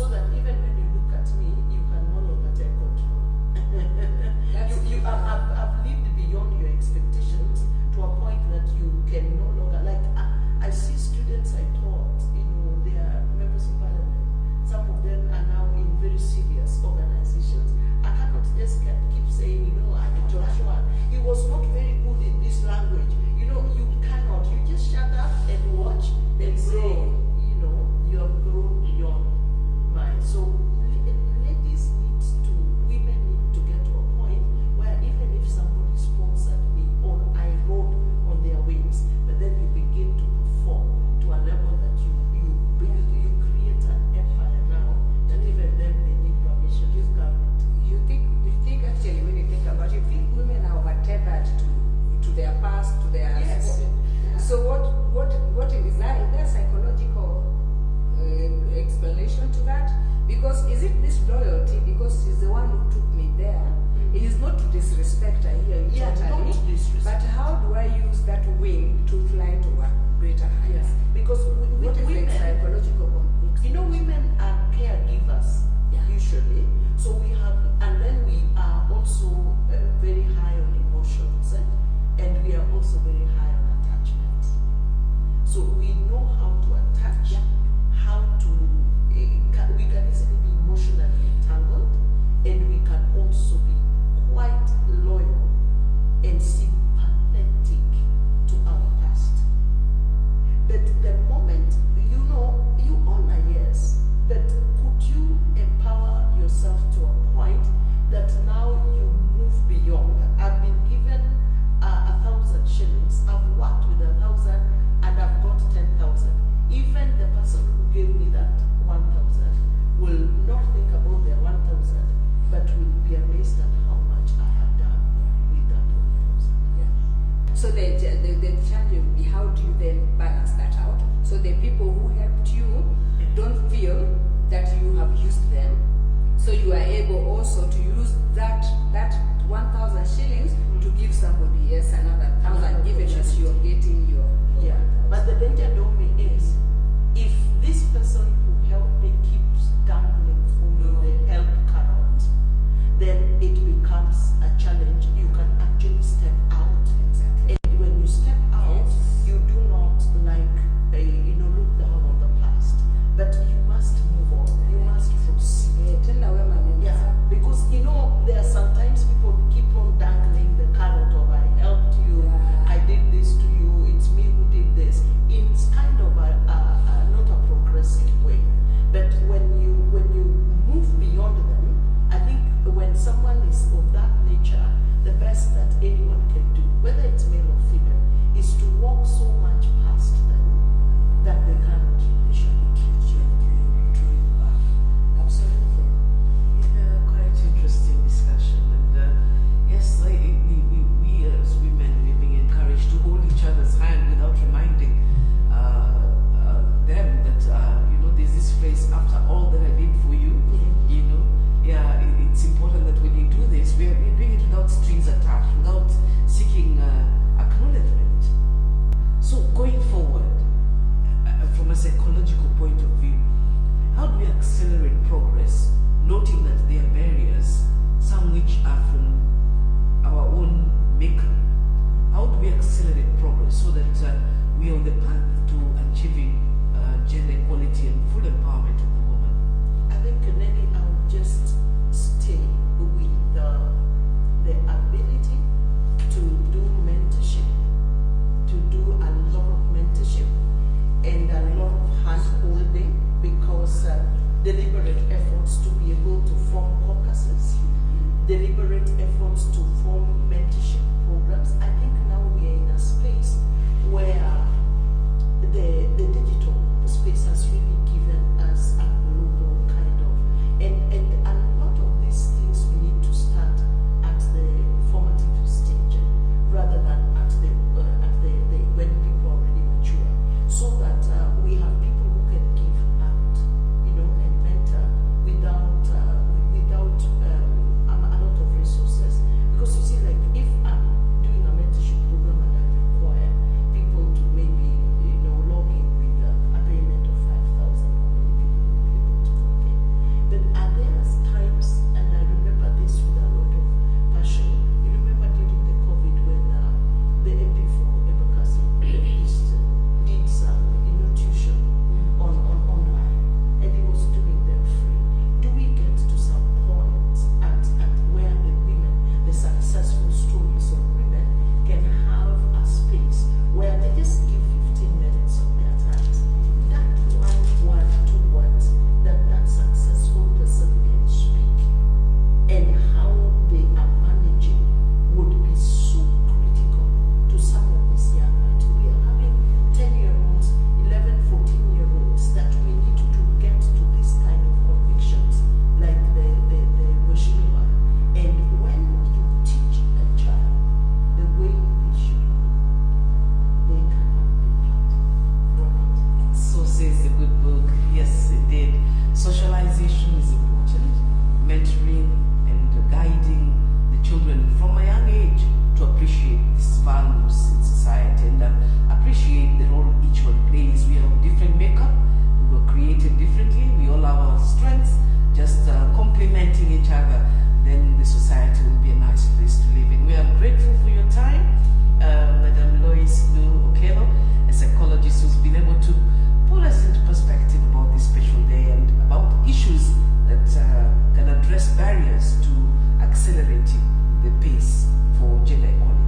so that even when you look at me, you can no longer take control. I've lived beyond your expectations to a point that you can no longer, like, I see students I taught, they are members of parliament. Some of them are now in very serious organizations. I cannot just keep saying, Joshua, he was not very good in this language. You cannot. You just shut up and watch and say, you have grown beyond mine. So women need to get to a point where even if somebody sponsored me or I rode on their wings, but then you begin to perform to a level that you create an empire now, and even then they need permission. You think actually when you think about it, you think women are over-tethered to their past, to their yes. So what is that? Is there a psychological explanation to that? Because is it this loyalty because he's the one who took me there? Mm-hmm. It is not to disrespect, I hear you totally. Not to disrespect. But how do I use that wing to fly to a greater heights? Yeah. Because what is women, the psychological one? Women are caregivers usually. So we have, and then we are also very high on emotions, and we are also very high on attachment. So we know how to attach, how to, we can easily be emotionally entangled, and we can also be quite loyal and sympathetic to our past. But the moment, you honor, yes, but could you empower yourself to a point that now you move beyond? I've been given 1,000 shillings, I've worked with 1,000, and I've got 10,000. Even the person who gave me that 1,000 will not think about their 1,000, but will be amazed at how much I have done with that 1,000. Yeah. So the challenge will be, how do you then balance that out? So the people who helped you don't feel that you have used them. So you are able also to use that 1,000 shillings to give somebody else another 1,000, even as you are getting your. Yeah. But the danger to me is, if this person who helped me keeps dangling for me the help carrot, then it becomes a challenge. You can actually step out. Exactly. And when you step out, you do not look down on the past, but you must move on. You must proceed. Yeah, because there are sometimes people keep on dangling the carrot of I helped you, I did this to you, it's me who did this. It's kind of not a progressive way. But when you move beyond them, I think when someone is of that nature, the best that anyone can do, whether it's male or female, is to walk so much past them that they cannot treat you. Absolutely. Quite interesting discussion, and yes, we as women, we're being encouraged to hold each other's hand without reminding them that there's this phrase, after all that I did for you. It's important that when you do this, we're doing it without strings attached, without seeking acknowledgement. So going forward, from a psychological point of view, how do we accelerate progress, noting that there are barriers, some which are from our own makeup? How do we accelerate progress so that we are on the path to achieving gender equality and full empowerment of the woman? I think, Nelly, I would just stay with the ability to do mentorship, to do a lot of mentorship and a lot of hand-holding, because deliberate efforts to be able to form caucuses, deliberate efforts to form mentorship programs. I think now we are in a space where the digital accelerating the pace for gender equality.